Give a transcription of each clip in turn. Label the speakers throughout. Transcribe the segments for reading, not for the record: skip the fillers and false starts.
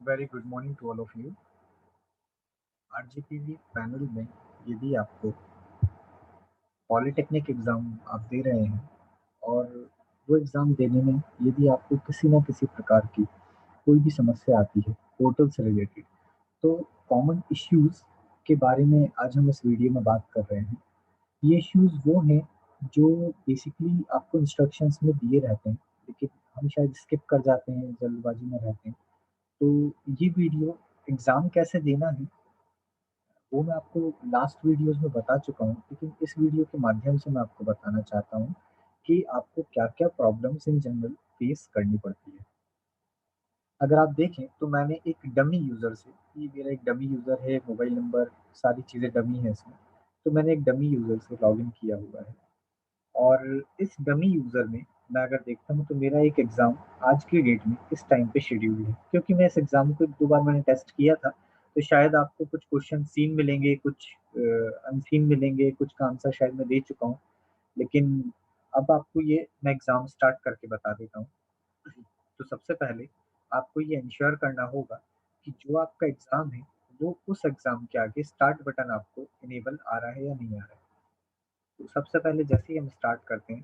Speaker 1: Very good morning to all of you. RGPV panel में यदि आपको पॉलिटेक्निक एग्ज़ाम आप दे रहे हैं और वो एग्ज़ाम देने में यदि आपको किसी न किसी प्रकार की कोई भी समस्या आती है पोर्टल से रिलेटेड, तो कॉमन इश्यूज़ के बारे में आज हम इस वीडियो में बात कर रहे हैं। ये इश्यूज़ वो हैं जो बेसिकली आपको इंस्ट्रक्शंस में दिए रहते हैं, लेकिन हम शायद स्किप कर जाते हैं, जल्दबाजी में रहते हैं। तो ये वीडियो एग्ज़ाम कैसे देना है वो मैं आपको लास्ट वीडियोज़ में बता चुका हूँ, लेकिन इस वीडियो के माध्यम से मैं आपको बताना चाहता हूँ कि आपको क्या-क्या प्रॉब्लम्स इन जनरल फेस करनी पड़ती है। अगर आप देखें तो मैंने एक डमी यूज़र से, ये मेरा एक डमी यूज़र है, मोबाइल नंबर सारी चीज़ें डमी हैं इसमें। तो मैंने एक डमी यूज़र से लॉगिन किया हुआ है और इस डमी यूज़र में मैं अगर देखता हूँ तो मेरा एक एग्ज़ाम आज की डेट में इस टाइम पे शेड्यूल्ड है। क्योंकि मैं इस एग्ज़ाम को 1-2 बार मैंने टेस्ट किया था, तो शायद आपको कुछ क्वेश्चन सीन मिलेंगे, कुछ अनसीन मिलेंगे, कुछ का आंसर शायद मैं दे चुका हूँ। लेकिन अब आपको ये मैं एग्ज़ाम स्टार्ट करके बता देता हूँ। तो सबसे पहले आपको ये इंश्योर करना होगा कि जो आपका एग्ज़ाम है, वो उस एग्ज़ाम के आगे स्टार्ट बटन आपको इनेबल आ रहा है या नहीं आ रहा है। तो सबसे पहले जैसे ही हम स्टार्ट करते हैं,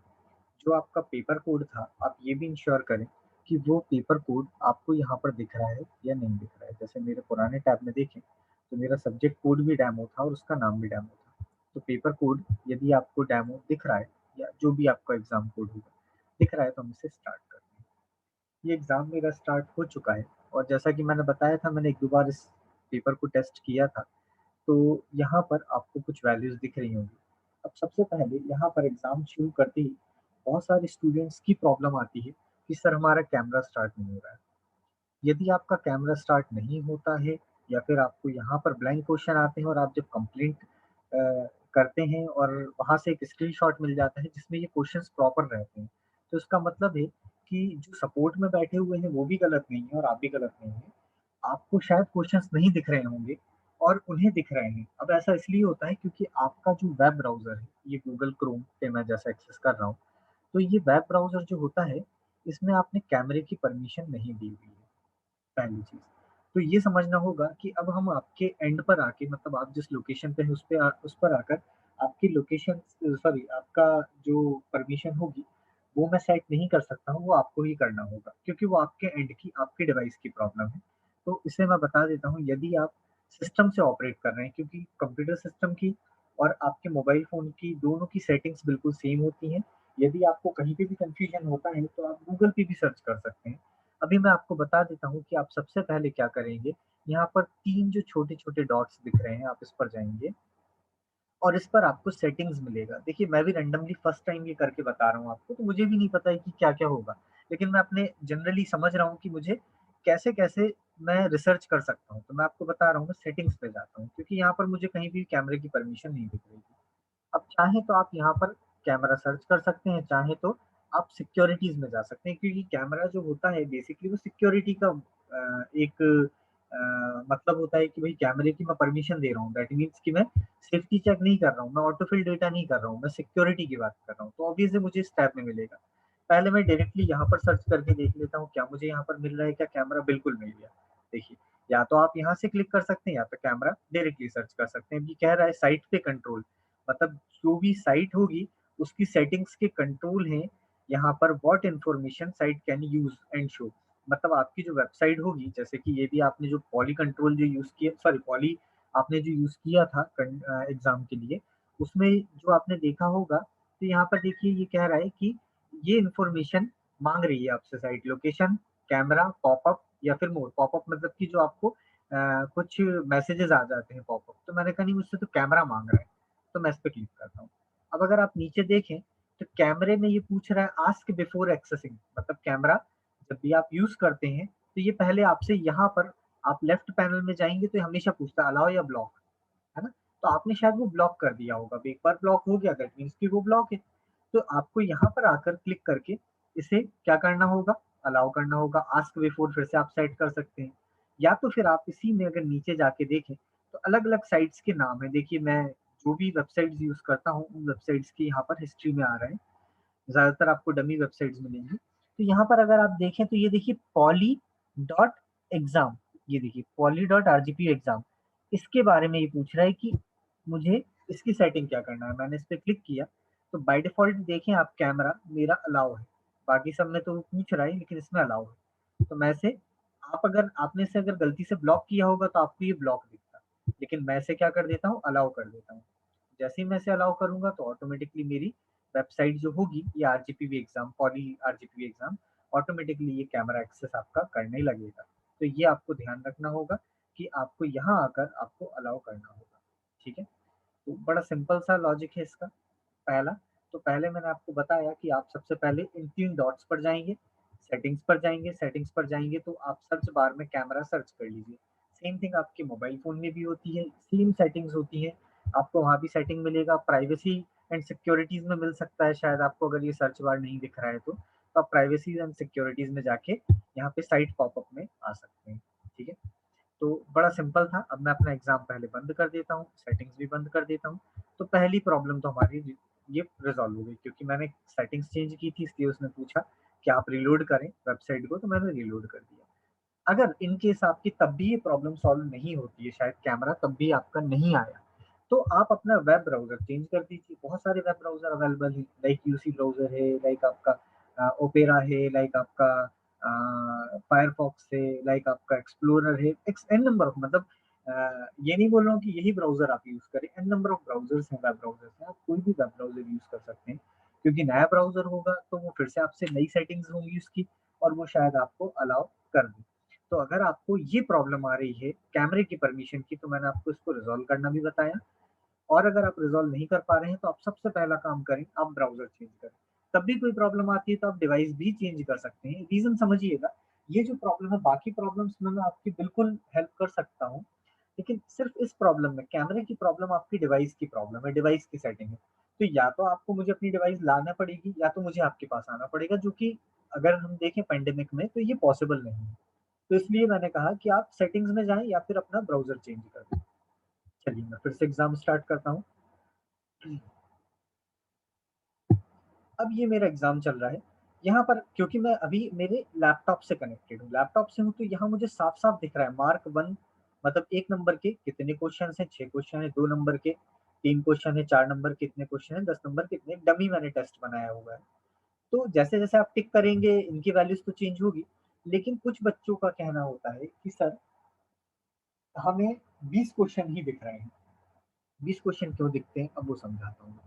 Speaker 1: जो आपका पेपर कोड था, आप ये भी इंश्योर करें कि वो पेपर कोड आपको यहाँ पर दिख रहा है या नहीं दिख रहा है। जैसे मेरे पुराने टैब में देखें, तो मेरा सब्जेक्ट कोड भी डेमो था और उसका नाम भी डेमो था। तो पेपर कोड यदि आपको डेमो दिख रहा है या जो भी आपका एग्ज़ाम कोड होगा, दिख रहा है तो हम इसे स्टार्ट करते हैं। ये एग्ज़ाम मेरा स्टार्ट हो चुका है और जैसा कि मैंने बताया था मैंने 1-2 बार इस पेपर को टेस्ट किया था। तो यहाँ पर आपको कुछ वैल्यूज़ दिख रही होंगी। अब सबसे पहले यहाँ पर एग्ज़ाम शुरू करते ही बहुत सारे स्टूडेंट्स की प्रॉब्लम आती है कि सर हमारा कैमरा स्टार्ट नहीं हो रहा है। यदि आपका कैमरा स्टार्ट नहीं होता है या फिर आपको यहाँ पर ब्लैंक क्वेश्चन आते हैं और आप जब कंप्लेंट करते हैं और वहाँ से एक स्क्रीनशॉट मिल जाता है जिसमें ये क्वेश्चंस प्रॉपर रहते हैं, तो इसका मतलब है कि जो सपोर्ट में बैठे हुए हैं वो भी गलत नहीं है और आप भी गलत नहीं हैं। आपको शायद क्वेश्चंस नहीं दिख रहे होंगे और उन्हें दिख रहे हैं। अब ऐसा इसलिए होता है क्योंकि आपका जो वेब ब्राउज़र है, ये गूगल क्रोम पे मैं जैसा एक्सेस कर रहा हूँ, तो ये वेब ब्राउज़र जो होता है, इसमें आपने कैमरे की परमिशन नहीं दी हुई है, पहली चीज़। तो ये समझना होगा कि अब हम आपके एंड पर आके मतलब आप जिस लोकेशन पे हैं उस पर आकर आपकी लोकेशन सॉरी आपका जो परमिशन होगी, वो मैं सेट नहीं कर सकता हूँ, वो आपको ही करना होगा क्योंकि वो आपके एंड की, आपके डिवाइस की प्रॉब्लम है। तो इसे मैं बता देता हूँ यदि आप सिस्टम से ऑपरेट कर रहे हैं क्योंकि कंप्यूटर सिस्टम की और आपके मोबाइल फ़ोन की दोनों की सेटिंग्स बिल्कुल सेम होती हैं। यदि आपको कहीं पे भी कन्फ्यूजन होता है तो आप गूगल पे भी सर्च कर सकते हैं। अभी मैं आपको बता देता हूँ कि आप सबसे पहले क्या करेंगे, यहाँ पर 3 जो छोटे-छोटे डॉट्स दिख रहे हैं, आप इस पर जाएँगे और इस पर आपको सेटिंग्स मिलेगा। देखिए, मैं भी रैंडमली फर्स्ट टाइम ये करके बता रहा हूँ आपको, तो मुझे भी नहीं पता है कि क्या-क्या होगा। लेकिन मैं अपने जनरली समझ रहा हूँ कि मुझे कैसे-कैसे मैं रिसर्च कर सकता हूँ। तो मैं आपको बता रहा हूँ, मैं सेटिंग्स पे जाता हूँ, क्योंकि यहाँ पर मुझे कहीं भी कैमरे की परमिशन नहीं दिख रही थी। अब चाहें तो आप यहाँ पर कैमरा सर्च कर सकते हैं, चाहें तो आप सिक्योरिटीज़ में जा सकते हैं क्योंकि कैमरा जो होता है बेसिकली वो सिक्योरिटी का एक मतलब होता है कि भई कैमरे की मैं परमिशन दे रहा हूँ। दैट मीन्स कि मैं सेफ्टी चेक नहीं कर रहा हूँ, मैं ऑटो फिल डेटा नहीं कर रहा हूँ, मैं सिक्योरिटी की बात कर रहा हूँ। तो ऑब्वियसली मुझे इस टैब में मिलेगा। पहले मैं डायरेक्टली यहाँ पर सर्च करके देख लेता हूँ, क्या मुझे यहाँ पर मिल रहा है क्या कैमरा? बिल्कुल मिल गया। देखिए, या तो आप यहाँ से क्लिक कर सकते हैं या तो कैमरा डायरेक्टली सर्च कर सकते हैं। ये कह रहा है साइट पे कंट्रोल मतलब जो भी साइट होगी उसकी सेटिंग्स के कंट्रोल हैं यहाँ पर what information site can use and show मतलब आपकी जो वेबसाइट होगी जैसे कि ये भी आपने जो पॉली कंट्रोल जो यूज़ किया सॉरी पॉली आपने जो यूज़ किया था एग्ज़ाम के लिए, उसमें जो आपने देखा होगा तो यहाँ पर देखिए ये कह रहा है कि ये इन्फॉर्मेशन माँग रही है आपसे साइट लोकेशन, कैमरा, पॉपअप या फिर मोर। पॉपअप मतलब कि जो आपको कुछ मैसेजेस आ जाते हैं पॉपअप, तो मैंने कहा नहीं मुझसे तो कैमरा माँग रहा है। तो मैं इस पे क्लिक करता हूँ। अब अगर आप नीचे देखें तो कैमरे में ये पूछ रहा है आस्क बिफोर एक्सेसिंग मतलब कैमरा जब भी आप यूज़ करते हैं तो ये पहले आपसे यहाँ पर आप लेफ्ट पैनल में जाएँगे तो ये हमेशा पूछता है अलाउ या ब्लॉक, है ना? तो आपने शायद वो ब्लॉक कर दिया होगा। अब एक बार ब्लॉक हो गया दैट मीन्स कि वो ब्लॉक है। तो आपको यहाँ पर आकर क्लिक करके इसे क्या करना होगा? अलाउ करना होगा। आस्क बिफोर फिर से आप सेट कर सकते हैं। या तो फिर आप इसी में अगर नीचे जाके देखें तो अलग-अलग साइट्स के नाम हैं। देखिए मैं जो भी वेबसाइट्स यूज़ करता हूँ, उन वेबसाइट्स की यहाँ पर हिस्ट्री में आ रहा है। ज़्यादातर आपको डमी वेबसाइट्स मिलेंगी। तो यहाँ पर अगर आप देखें तो ये देखिए पॉली डॉट एग्ज़ाम ये देखिए poly.rgp एग्जाम, इसके बारे में ये पूछ रहा है कि मुझे इसकी सेटिंग क्या करना है। मैंने इस पे क्लिक किया तो बाय डिफॉल्ट देखें आप कैमरा मेरा अलाउ है, बाकी सब में तो वो पूछ रहा है लेकिन इसमें अलाउ है। तो मैं से आप अगर आपने से अगर गलती से ब्लॉक किया होगा तो आपको ये ब्लॉक दिखता, लेकिन मैं से क्या कर देता हूँ, अलाउ कर देता हूँ। जैसे ही मैं इसे अलाउ करूंगा तो ऑटोमेटिकली मेरी वेबसाइट जो होगी ये RGPV exam, poly RGPV exam, automatically ये कैमरा एक्सेस आपका करने लगेगा। तो ये आपको ध्यान रखना होगा कि आपको यहाँ आकर आपको अलाउ करना होगा। ठीक है, तो बड़ा सिंपल सा लॉजिक है इसका। पहला, तो पहले मैंने आपको बताया कि आप सबसे पहले इन 3 डॉट्स पर जाएँगे, सेटिंग्स पर जाएँगे, सेटिंग्स पर जाएँगे तो आप सर्च बार में कैमरा सर्च कर लीजिए। सेम थिंग आपके मोबाइल फ़ोन में भी होती है, सेम सेटिंग्स होती हैं, आपको वहाँ भी सेटिंग मिलेगा। प्राइवेसी एंड सिक्योरिटीज़ में मिल सकता है शायद आपको, अगर ये सर्च बार नहीं दिख रहा है तो आप प्राइवेसी एंड सिक्योरिटीज़ में जाके यहाँ पे साइट पॉपअप में आ सकते हैं। ठीक है? तो बड़ा सिंपल था। अब मैं अपना एग्ज़ाम पहले बंद कर देता हूँ, सेटिंग्स भी बंद कर देता हूँ। तो पहली प्रॉब्लम तो हमारी ये रिज़ॉल्व हो गई, क्योंकि मैंने सेटिंग्स चेंज की थी इसलिए उसने पूछा कि आप रीलोड करें वेबसाइट को, तो मैंने रीलोड कर दिया। अगर इन केस आपकी तब भी ये प्रॉब्लम सॉल्व नहीं होती है, शायद कैमरा तब भी आपका नहीं आया, तो आप अपना वेब ब्राउज़र चेंज कर दीजिए। बहुत सारे वेब ब्राउज़र अवेलेबल हैं, लाइक यूसी ब्राउज़र है, लाइक आपका ओपेरा है, लाइक आपका फायरफॉक्स है, लाइक आपका एक्सप्लोरर है, एक्स एन नंबर ऑफ, मतलब ये नहीं बोल रहा हूँ कि यही ब्राउज़र आप यूज़ करें, एन नंबर ऑफ ब्राउज़र्स हैं, वेब ब्राउज़र्स हैं, आप कोई भी वेब ब्राउज़र यूज़ कर सकते हैं। क्योंकि नया ब्राउज़र होगा तो वो फिर से आपसे नई सेटिंग्स होंगी उसकी, और वो शायद आपको अलाउ कर दें। तो अगर आपको ये प्रॉब्लम आ रही है कैमरे की परमिशन की, तो मैंने आपको इसको रिज़ॉल्व करना भी बताया। और अगर आप रिज़ॉल्व नहीं कर पा रहे हैं तो आप सबसे पहला काम करें, आप ब्राउज़र चेंज करें। तब भी कोई प्रॉब्लम आती है तो आप डिवाइस भी चेंज कर सकते हैं। रीज़न समझिएगा, ये जो प्रॉब्लम है बाकी प्रॉब्लम्स में मैं आपकी बिल्कुल हेल्प कर सकता हूँ, लेकिन सिर्फ़ इस प्रॉब्लम में, कैमरे की प्रॉब्लम आपकी डिवाइस की प्रॉब्लम है, डिवाइस की सेटिंग है। तो या तो आपको मुझे अपनी डिवाइस लाना पड़ेगी या तो मुझे आपके पास आना पड़ेगा, जो कि अगर हम देखें पैंडेमिक में तो ये पॉसिबल नहीं है। तो इसलिए मैंने कहा कि आप सेटिंग्स में जाएँ या फिर अपना ब्राउज़र चेंज कर दें। चलिए मैं फिर से एग्ज़ाम स्टार्ट करता हूँ। अब ये मेरा एग्ज़ाम चल रहा है। यहाँ पर क्योंकि मैं अभी मेरे लैपटॉप से कनेक्टेड हूँ, लैपटॉप से हूँ तो यहाँ मुझे साफ-साफ दिख रहा है मार्क 1, मतलब 1 नंबर के कितने क्वेश्चन्स हैं, 6 क्वेश्चन हैं, 2 नंबर के 3 क्वेश्चन हैं, 4 नंबर के इतने क्वेश्चन हैं, 10 नंबर के इतने, डमी मैंने टेस्ट बनाया हुआ है। तो जैसे-जैसे आप टिक करेंगे इनकी वैल्यूज़ तो चेंज होगी, लेकिन कुछ बच्चों का कहना होता है कि सर हमें 20 क्वेश्चन ही दिख रहे हैं। 20 क्वेश्चन क्यों दिखते हैं, अब वो समझाता हूँ।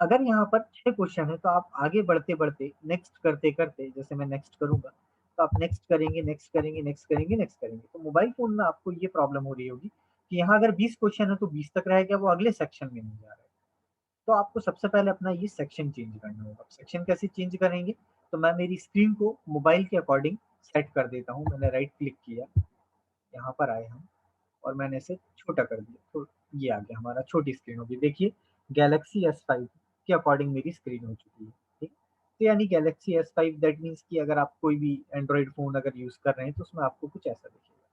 Speaker 1: अगर यहाँ पर 6 क्वेश्चन है तो आप आगे बढ़ते-बढ़ते, नेक्स्ट करते-करते, जैसे मैं नेक्स्ट करूँगा, तो आप नेक्स्ट करेंगे, नेक्स्ट करेंगे, नेक्स्ट करेंगे, नेक्स्ट करेंगे। तो मोबाइल फ़ोन में आपको ये प्रॉब्लम हो रही होगी कि यहाँ अगर 20 क्वेश्चन है तो 20 तक रह गया, वो अगले सेक्शन में नहीं जा रहा है। तो आपको सबसे पहले अपना ये सेक्शन चेंज करना होगा। सेक्शन कैसे चेंज करेंगे? तो मैं मेरी स्क्रीन को मोबाइल के अकॉर्डिंग सेट कर देता हूँ। मैंने राइट क्लिक किया, यहाँ पर आए हम, और मैंने इसे छोटा कर दिया, तो ये आ गया, हमारा छोटी स्क्रीन होगी। देखिए गैलेक्सी S5 के अकॉर्डिंग मेरी स्क्रीन हो चुकी है, ठीक। तो यानी गैलेक्सी S5 दैट मीन्स कि अगर आप कोई भी एंड्रॉइड फ़ोन अगर यूज़ कर रहे हैं तो उसमें आपको कुछ ऐसा दिखेगा।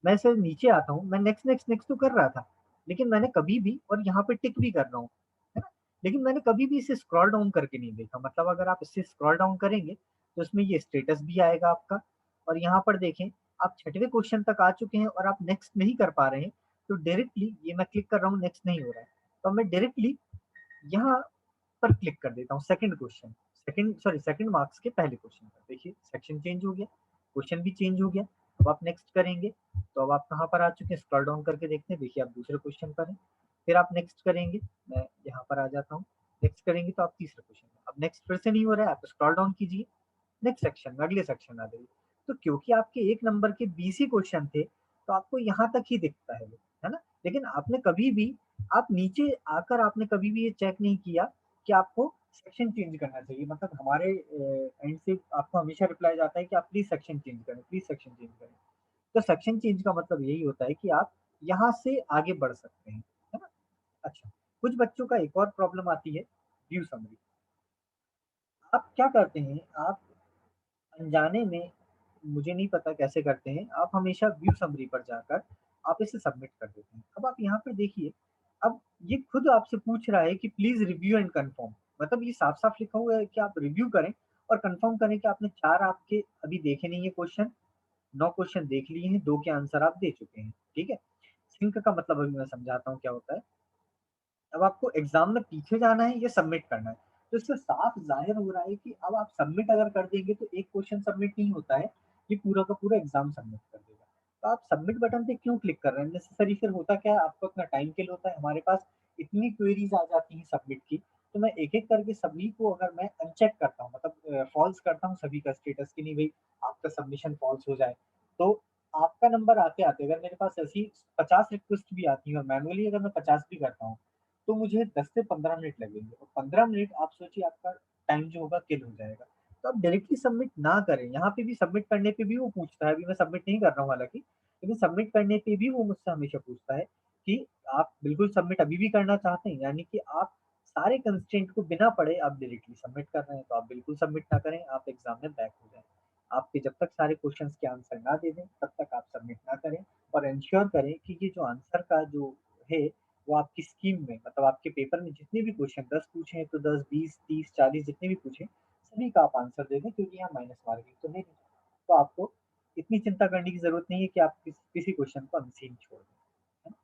Speaker 1: मैं इसे नीचे आता हूँ, मैं नेक्स्ट, नेक्स्ट, नेक्स्ट तो कर रहा था, लेकिन मैंने कभी भी, और यहाँ पे टिक भी कर रहा हूँ, है ना? लेकिन मैंने कभी भी इसे स्क्रॉल डाउन करके नहीं देखा। मतलब अगर आप इसे स्क्रॉल डाउन करेंगे, तो इसमें ये स्टेटस भी आएगा आपका, और यहाँ पर देखें, आप 6वें क्वेश्चन तक आ चुके हैं और आप नेक्स्ट नहीं कर पा रहे हैं, तो डायरेक्टली ये मैं क्लिक कर रहा हूँ, नेक्स्ट नहीं हो रहा है, तो मैं डायरेक्टली यहाँ पर क्लिक कर देता हूँ सेकंड क्वेश्चन, सेकंड मार्क्स के पहले क्वेश्चन पर। देखिए सेक्शन चेंज हो गया, क्वेश्चन भी चेंज हो गया। अब आप नेक्स्ट करेंगे, तो अब आप कहाँ पर आ चुके हैं, स्क्रॉल डाउन करके देखते हैं, देखिए आप दूसरे क्वेश्चन पर हैं। फिर आप नेक्स्ट करेंगे, मैं यहाँ पर आ जाता हूँ, नेक्स्ट करेंगे तो आप तीसरे क्वेश्चन में। अब नेक्स्ट फिर से नहीं हो रहा है, आप स्क्रॉल डाउन कीजिए, नेक्स्ट सेक्शन में, अगले सेक्शन में आ जाइए। तो क्योंकि आपके 1 नंबर के 20 ही क्वेश्चन थे, तो आपको यहाँ तक ही दिखता है वो, है ना? लेकिन आपने कभी भी, आप नीचे आकर आपने कभी भी ये चेक नहीं किया कि आपको सेक्शन चेंज करना चाहिए। मतलब हमारे एंड से आपको हमेशा रिप्लाई जाता है कि आप प्लीज़ सेक्शन चेंज करें, प्लीज़ सेक्शन चेंज करें। तो सेक्शन चेंज का मतलब यही होता है कि आप यहाँ से आगे बढ़ सकते हैं, है ना? अच्छा, कुछ बच्चों का एक और प्रॉब्लम आती है, व्यू समरी। आप क्या करते हैं, आप अनजाने में, मुझे नहीं पता कैसे करते हैं, आप हमेशा व्यू समरी पर जाकर आप इसे सबमिट कर देते हैं। अब आप यहाँ पे देखिए, अब ये खुद आपसे पूछ रहा है कि प्लीज़ रिव्यू एंड कन्फर्म, मतलब ये साफ-साफ लिखा हुआ है कि आप रिव्यू करें और कन्फर्म करें कि आपने 4 आपके अभी देखे नहीं है क्वेश्चन, 9 क्वेश्चन देख लिए हैं, 2 के आंसर आप दे चुके हैं, ठीक है? सिंक का मतलब अभी मैं समझाता हूँ क्या होता है। अब आपको एग्ज़ाम में पीछे जाना है या सबमिट करना है। तो इससे साफ ज़ाहिर हो रहा है कि अब आप सबमिट अगर कर देंगे तो एक क्वेश्चन सबमिट नहीं होता है, ये पूरा का पूरा एग्ज़ाम सबमिट कर देगा। तो आप सबमिट बटन पे क्यों क्लिक कर रहे हैं? नेसेसरी फिर होता क्या है, आपको इतना टाइम किल होता है, हमारे पास इतनी क्वेरीज़ आ जाती हैं सबमिट की, तो मैं एक-एक करके सभी को अगर मैं अनचेक करता हूँ मतलब फ़ॉल्स करता हूँ सभी का स्टेटस कि नहीं भई आपका सबमिशन फ़ॉल्स हो जाए, तो आपका नंबर आते-आते अगर मेरे पास ऐसी 50 रिक्वेस्ट भी आती हैं और मैनुअली अगर मैं 50 भी करता हूँ, तो मुझे 10 से 15 मिनट लगेंगे और 15 मिनट आप सोचिए आपका टाइम जो होगा किल हो जाएगा। तो आप डायरेक्टली सबमिट ना करें, यहाँ पे भी सबमिट करने पे भी वो पूछता है, अभी मैं सबमिट नहीं कर रहा हूँ हालाँकि, लेकिन सबमिट करने पे भी वो मुझसे हमेशा पूछता है कि आप बिल्कुल सबमिट अभी भी करना चाहते हैं? यानी कि आप सारे कंस्ट्रेंट को बिना पढ़े आप डायरेक्टली सबमिट कर रहे हैं, तो आप बिल्कुल सबमिट ना करें, आप एग्ज़ाम में बैक हो जाएँ। आपके जब तक सारे क्वेश्चन्स के आंसर ना दे दें, तब तक आप सबमिट ना करें और एंश्योर करें कि ये जो आंसर का जो है वो आपकी स्कीम में मतलब आपके पेपर में जितने भी क्वेश्चन 10 पूछे हैं तो 10, 20, 30, 40 जितने भी पूछे, सभी का आप आंसर दे दें क्योंकि यहाँ माइनस मार्किंग तो है नहीं। तो आपको इतनी चिंता करने की ज़रूरत नहीं है कि आप किसी क्वेश्चन को अनसीन छोड़ दें, है ना?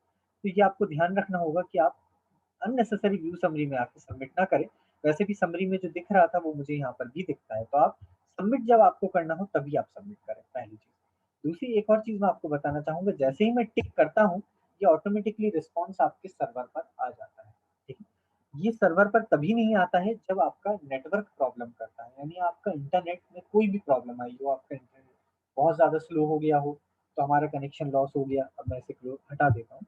Speaker 1: तो ये आपको ध्यान रखना होगा कि आप अननेसेसरी व्यू समरी में आके सबमिट ना करें। वैसे भी समरी में जो दिख रहा था वो मुझे यहाँ पर भी दिखता है, तो आप सबमिट जब आपको करना हो तभी आप सबमिट करें, पहली चीज़। दूसरी एक और चीज़ मैं आपको बताना चाहूँगा, जैसे ही मैं टिक करता हूँ, ये ऑटोमेटिकली रिस्पॉन्स आपके सर्वर पर आ जाता है, ठीक है? ये सर्वर पर तभी नहीं आता है जब आपका नेटवर्क प्रॉब्लम करता है, यानी आपका इंटरनेट में कोई भी प्रॉब्लम आई हो, आपका इंटरनेट बहुत ज़्यादा स्लो हो गया हो, तो हमारा कनेक्शन लॉस हो गया। अब मैं इसे हटा देता हूँ।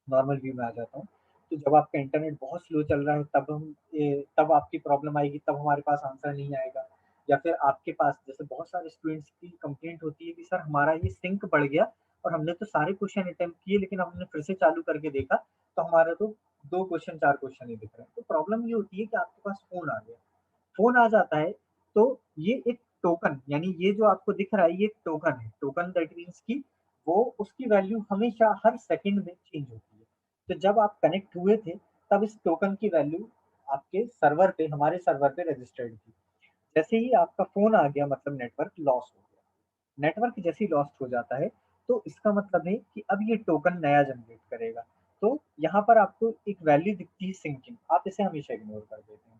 Speaker 1: नॉर्मल व्यू में आ जाता हूँ। तो जब आपका इंटरनेट बहुत स्लो चल रहा है तब आपकी प्रॉब्लम आएगी, तब हमारे पास आंसर नहीं आएगा। या फिर आपके पास जैसे बहुत सारे स्टूडेंट्स की कंप्लेंट होती है कि सर हमारा ये सिंक बढ़ गया और हमने तो सारे क्वेश्चन अटेम्प्ट किए लेकिन हमने फिर से चालू करके देखा, तो हमारा तो 2 क्वेश्चन 4 क्वेश्चन ही दिख रहे हैं। तो प्रॉब्लम ये होती है कि आपके पास फ़ोन आ गया। फ़ोन आ जाता है, तो ये एक टोकन यानी ये जो आपको दिख रहा है ये एक टोकन है। टोकन दैट मीन्स कि वो उसकी वैल्यू हमेशा हर सेकंड में चेंज होती है। तो जब आप कनेक्ट हुए थे, तब इस टोकन की वैल्यू आपके सर्वर पे हमारे सर्वर पे रजिस्टर्ड थी। जैसे ही आपका फ़ोन आ गया मतलब नेटवर्क लॉस हो गया। नेटवर्क जैसे ही लॉस्ट हो जाता है, तो इसका मतलब है कि अब ये टोकन नया जनरेट करेगा। तो यहाँ पर आपको एक वैल्यू दिखती है सिंकिंग, आप इसे हमेशा इग्नोर कर देते हैं।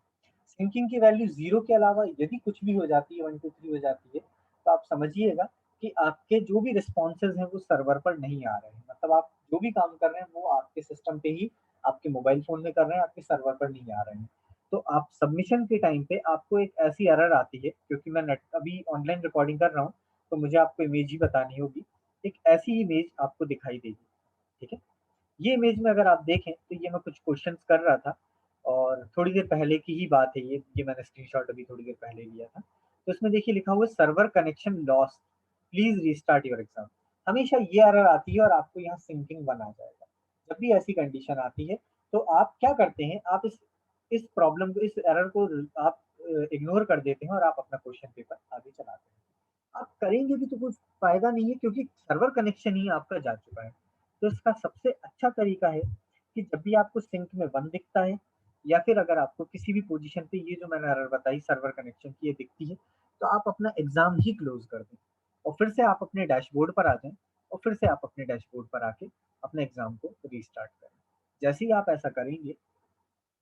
Speaker 1: सिंकिंग की वैल्यू 0 के अलावा यदि कुछ भी हो जाती है 1, 2, 3 हो जाती है, तो आप समझिएगा कि आपके जो भी रिस्पॉन्सेज़ हैं वो सर्वर पर नहीं आ रहे हैं। मतलब आप जो भी काम कर रहे हैं वो आपके सिस्टम पे ही आपके मोबाइल फ़ोन में कर रहे हैं, आपके सर्वर पर नहीं आ रहे हैं। तो आप सबमिशन के टाइम पे आपको एक ऐसी एरर आती है क्योंकि मैं नेट अभी ऑनलाइन रिकॉर्डिंग कर रहा हूँ, तो मुझे आपको इमेज ही बतानी होगी। एक ऐसी इमेज आपको दिखाई देगी, ठीक है? ये इमेज में अगर आप देखें तो ये मैं कुछ क्वेश्चंस कर रहा था और थोड़ी देर पहले की ही बात है ये मैंने स्क्रीनशॉट अभी थोड़ी देर पहले लिया था। तो इसमें देखिए लिखा हुआ है server connection lost, please restart your exam. हमेशा ये एरर आती है और आपको यहाँ सिंकिंग 1 आ जाएगा। जब भी ऐसी कंडीशन आती है, तो आप क्या करते हैं, आप इस प्रॉब्लम को इस एरर को आप इग्नोर कर देते हैं और आप अपना क्वेश्चन पेपर आगे चलाते हैं। आप करेंगे भी तो कुछ फ़ायदा नहीं है क्योंकि सर्वर कनेक्शन ही आपका जा चुका है। तो इसका सबसे अच्छा तरीका है कि जब भी आपको सिंक में 1 दिखता है या फिर अगर आपको किसी भी पोज़ीशन पे ये जो मैंने एरर बताई सर्वर कनेक्शन की ये दिखती है, तो आप अपना एग्ज़ाम ही क्लोज़ कर दें और फिर से आप अपने डैशबोर्ड पर आ जाएँ और फिर से आप अपने डैशबोर्ड पर आके अपने एग्ज़ाम को रीस्टार्ट करें। जैसे ही आप ऐसा करेंगे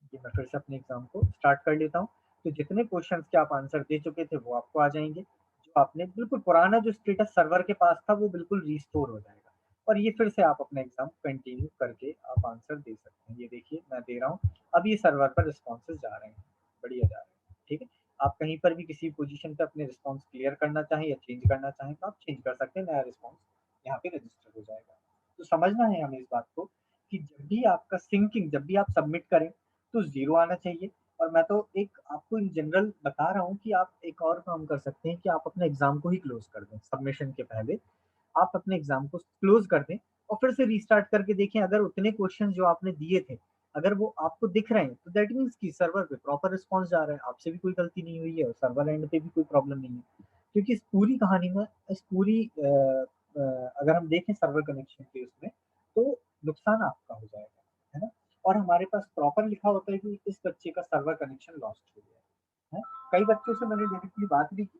Speaker 1: जी, मैं फिर से अपने एग्ज़ाम को स्टार्ट कर लेता हूँ। तो जितने क्वेश्चन्स के आप आंसर दे चुके थे, वो आपको आ जाएँगे। जो आपने बिल्कुल पुराना जो स्टेटस सर्वर के पास था, वो बिल्कुल रिस्टोर हो जाएगा और ये फिर से आप अपना एग्ज़ाम कंटिन्यू करके आप आंसर दे सकते हैं। ये देखिए, मैं दे रहा हूँ। अब ये सर्वर पर रिस्पॉन्सेज़ जा रहे हैं, बढ़िया जा रहे हैं, ठीक है? आप कहीं पर भी किसी पोज़ीशन पे अपने रिस्पॉन्स क्लियर करना चाहें या चेंज करना चाहें, तो आप चेंज कर सकते हैं, नया रिस्पॉन्स यहाँ पे रजिस्टर हो जाएगा। तो समझना है हमें इस बात को कि जब भी आप सबमिट करें तो 0 आना चाहिए और मैं तो एक आपको इन जनरल बता रहा हूँ कि आप एक और काम कर सकते हैं कि आप अपने एग्ज़ाम को ही क्लोज़ कर दें, सबमिशन के पहले। आप अपने एग्ज़ाम को क्लोज़ कर दें और फिर से रीस्टार्ट करके देखें अगर उतने क्वेश्चन जो आपने दिए थे, अगर वो आपको दिख रहे हैं, तो दैट मीन्स कि सर्वर पे प्रॉपर रिस्पॉन्स जा रहा है, आपसे भी कोई गलती नहीं हुई है और सर्वर एंड पे भी कोई प्रॉब्लम नहीं है। क्योंकि इस पूरी कहानी में इस पूरी अगर हम देखें सर्वर कनेक्शन के उसमें, तो नुकसान आपका हो जाएगा, है ना? और हमारे पास प्रॉपर लिखा होता है कि इस बच्चे का सर्वर कनेक्शन लॉस्ट हो गया है। कई बच्चों से मैंने डायरेक्टली बात भी की,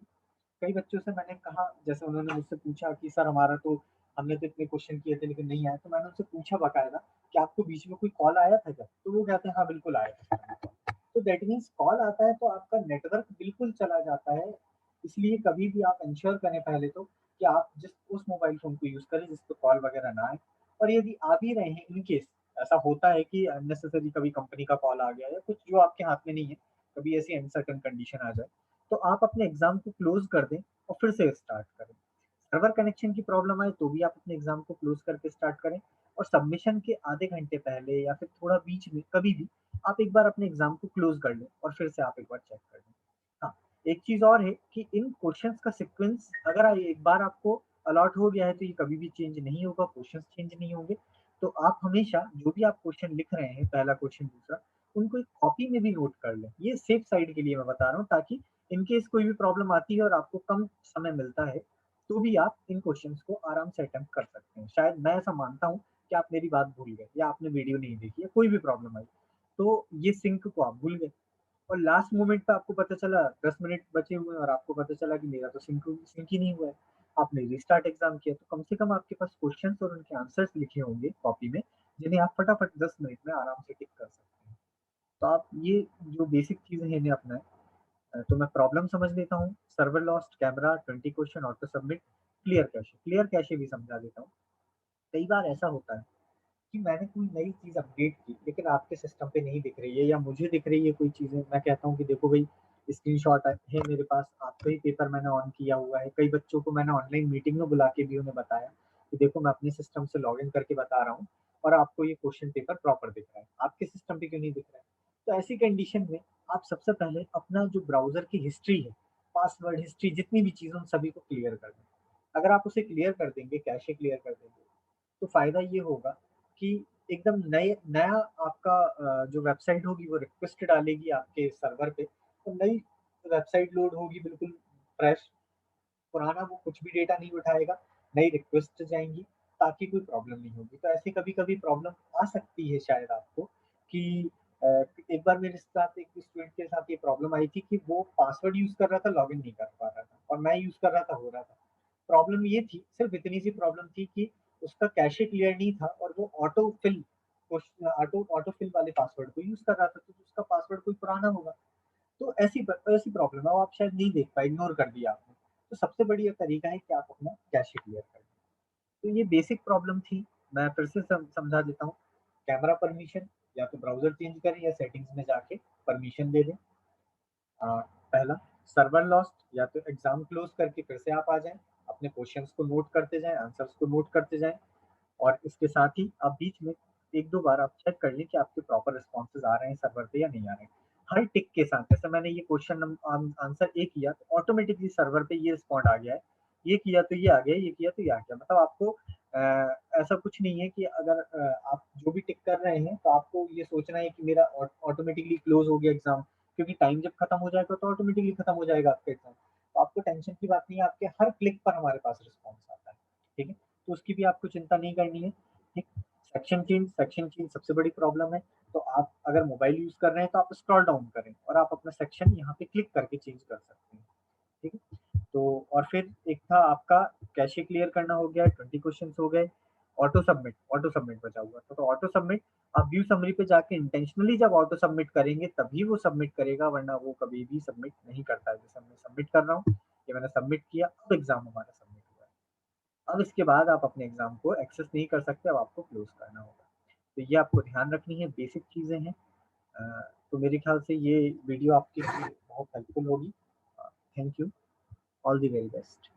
Speaker 1: कई बच्चों से मैंने कहा, जैसे उन्होंने मुझसे पूछा कि सर हमारा तो हमने तो इतने क्वेश्चन किए थे लेकिन नहीं आए, तो मैंने उनसे पूछा बाकायदा कि आपको बीच में कोई कॉल आया था क्या? तो वो कहते हैं हाँ, बिल्कुल आया था सर हमें कॉल। तो दैट मीन्स कॉल आता है तो आपका नेटवर्क बिल्कुल चला जाता है। इसलिए कभी भी आप इंश्योर करें पहले तो कि आप जिस उस मोबाइल फ़ोन को यूज़ करें जिस पे कॉल वगैरह ना आए। और यदि आ भी रहे हैं इन केस, ऐसा होता है कि अननेसेसरी कभी कंपनी का कॉल आ गया या कुछ जो आपके हाथ में नहीं है, कभी ऐसी अनसर्टेन कंडीशन आ जाए, तो आप अपने एग्ज़ाम को क्लोज़ कर दें और फिर से स्टार्ट करें। सर्वर कनेक्शन की प्रॉब्लम आए तो भी आप अपने एग्ज़ाम को क्लोज़ करके स्टार्ट करें और सबमिशन के आधे घंटे पहले या फिर थोड़ा बीच में कभी भी आप एक बार अपने एग्ज़ाम को क्लोज़ कर लें और फिर से आप एक बार चेक कर लें। हाँ, एक चीज़ और है कि इन क्वेश्चंस का सीक्वेंस अगर एक बार आपको अलॉट हो गया है तो ये कभी भी चेंज नहीं होगा, क्वेश्चंस चेंज नहीं होंगे। तो आप हमेशा जो भी आप क्वेश्चन लिख रहे हैं, पहला क्वेश्चन, दूसरा, उनको एक कॉपी में भी नोट कर लें। ये सेफ साइड के लिए मैं बता रहा हूँ ताकि इन केस कोई भी प्रॉब्लम आती है और आपको कम समय मिलता है, तो भी आप इन क्वेश्चंस को आराम से अटेम्प्ट कर सकते हैं। शायद मैं ऐसा मानता हूँ कि आप मेरी बात भूल गए या आपने वीडियो नहीं देखी या कोई भी प्रॉब्लम आई, तो ये सिंक को आप भूल गए और लास्ट मोमेंट पे आपको पता चला 10 मिनट बचे हुए हैं और आपको पता चला कि मेरा तो सिंक ही नहीं हुआ है। आपने रीस्टार्ट एग्ज़ाम किया तो कम से कम आपके पास क्वेश्चन्स और उनके आंसर्स लिखे होंगे कॉपी में, जिन्हें आप फटाफट 10 मिनट में आराम से टिक कर सकते हैं। तो आप ये जो बेसिक चीज़ें हैं इन्हें अपनाएँ। तो मैं प्रॉब्लम समझ लेता हूँ, server lost, camera, 20 question, auto submit, clear cache. Clear cache भी समझा देता हूँ। कई बार ऐसा होता है कि मैंने कोई नई चीज़ अपडेट की, लेकिन आपके सिस्टम पे नहीं दिख रही है या मुझे दिख रही है कोई चीज़ें, मैं कहता हूँ कि देखो भई स्क्रीनशॉट है मेरे पास, आपका ही पेपर मैंने ऑन किया हुआ है। कई बच्चों को मैंने ऑनलाइन मीटिंग में बुला के भी उन्हें बताया कि देखो मैं अपने सिस्टम से लॉगिन करके बता रहा हूँ और आपको ये क्वेश्चन पेपर प्रॉपर दिख रहा है, आपके सिस्टम पे क्यों नहीं दिख रहा है? तो ऐसी कंडीशन में आप सबसे पहले अपना जो ब्राउज़र की हिस्ट्री है, पासवर्ड हिस्ट्री जितनी भी चीज़ें उन सभी को क्लियर कर दें। अगर आप उसे क्लियर कर देंगे, कैशे क्लियर कर देंगे, तो फ़ायदा ये होगा कि एकदम नया आपका जो वेबसाइट होगी वो रिक्वेस्ट डालेगी आपके सर्वर पे, तो नई वेबसाइट लोड होगी बिल्कुल फ्रेश, पुराना वो कुछ भी डेटा नहीं उठाएगा, नई रिक्वेस्ट जाएँगी ताकि कोई प्रॉब्लम नहीं होगी। तो ऐसे कभी-कभी प्रॉब्लम आ सकती है शायद आपको कि अ, एक बार मेरे साथ एक स्टूडेंट के साथ ये प्रॉब्लम आई थी कि वो पासवर्ड यूज़ कर रहा था, लॉगिन नहीं कर पा रहा था और मैं यूज़ कर रहा था, हो रहा था। प्रॉब्लम ये थी, सिर्फ़ इतनी सी प्रॉब्लम थी कि उसका कैशे क्लियर नहीं था और वो ऑटो फिल वाले पासवर्ड को यूज़ कर रहा था, तो उसका पासवर्ड कोई पुराना होगा। तो ऐसी प्रॉब्लम है, वो आप शायद नहीं देख पाए, इग्नोर कर दिया आपने। तो सबसे बढ़िया तरीका है कि आप अपना कैशे क्लियर कर दें। तो ये बेसिक प्रॉब्लम थी, मैं फिर से समझा देता हूँ। कैमरा परमिशन या तो ब्राउज़र चेंज करें या सेटिंग्स में जाके परमिशन दे दें। अ, पहला सर्वर लॉस्ट, या तो एग्ज़ाम क्लोज़ करके फिर से आप आ जाएँ, अपने क्वेश्चन्स को नोट करते जाएँ, आंसर्स को नोट करते जाएँ और इसके साथ ही आप बीच में 1-2 बार आप चेक कर लें कि आपके प्रॉपर रिस्पॉन्सेज़ आ रहे हैं सर्वर पे या नहीं आ रहे हैं। हर टिक के साथ, जैसे मैंने ये क्वेश्चन आंसर ए किया तो ऑटोमेटिकली सर्वर पे ये रिस्पॉन्ड आ गया है। ये किया तो ये आ गया, ये किया तो ये आ गया। मतलब आपको ऐसा कुछ नहीं है कि अगर आप जो भी टिक कर रहे हैं तो आपको ये सोचना है कि मेरा ऑटोमेटिकली क्लोज़ हो गया एग्ज़ाम, क्योंकि टाइम जब खत्म हो जाएगा तो ऑटोमेटिकली खत्म हो जाएगा आपका एग्ज़ाम। तो आपको टेंशन की बात नहीं है, आपके हर क्लिक पर हमारे पास रिस्पॉन्स आता है। ठीक है? तो उसकी भी आपको चिंता नहीं करनी है। ठीक? सेक्शन चेंज सबसे बड़ी प्रॉब्लम है। तो आप अगर मोबाइल यूज़ कर रहे हैं तो आप स्क्रॉल डाउन करें और आप अपना सेक्शन यहाँ पे क्लिक करके चेंज कर सकते हैं। ठीक है? तो और फिर एक था आपका कैशे क्लियर करना हो गया, 20 क्वेश्चन्स हो गए। ऑटो सबमिट बचा हुआ था। तो ऑटो सबमिट आप व्यू समरी पे जाके इंटेंशनली जब ऑटो सबमिट करेंगे तभी वो सबमिट करेगा, वरना वो कभी भी सबमिट नहीं करता है। जैसे मैं सबमिट कर रहा हूँ, ये मैंने सबमिट किया, अब एग्ज़ाम हमारा सबमिट हुआ है। अब इसके बाद आप अपने एग्ज़ाम को एक्सेस नहीं कर सकते, अब आपको क्लोज़ करना होगा। तो ये आपको ध्यान रखनी है, बेसिक चीज़ें हैं। तो मेरे ख़्याल से ये वीडियो आपके लिए बहुत हेल्पफुल होगी। Thank you, all the very best.